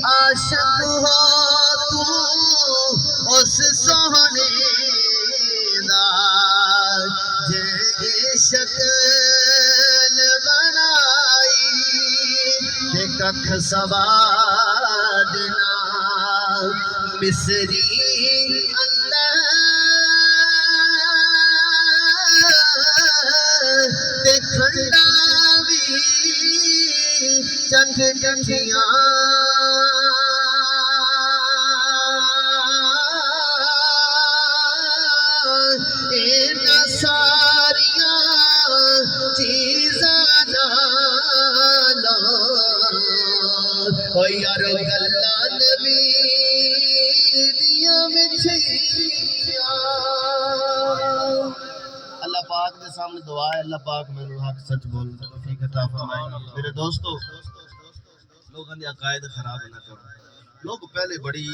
आशिक हो तू उस सोहने दा जे शक्ल बनाई ते कख सवाद ना मिसरी अंदर ते खंडा भी चंद चंदियां सारिया चीज़ां नाला ओ यारो गल्ला नबी दियां मिठियां। अल्लाह पाक के सामने दुआ है, अल्लाह पाक मैंने हक सच बोलने की तौफीक अता फरमाए। मेरे दोस्तों, लोगों के अकायद खराब ना करो। लोग पहले बड़ी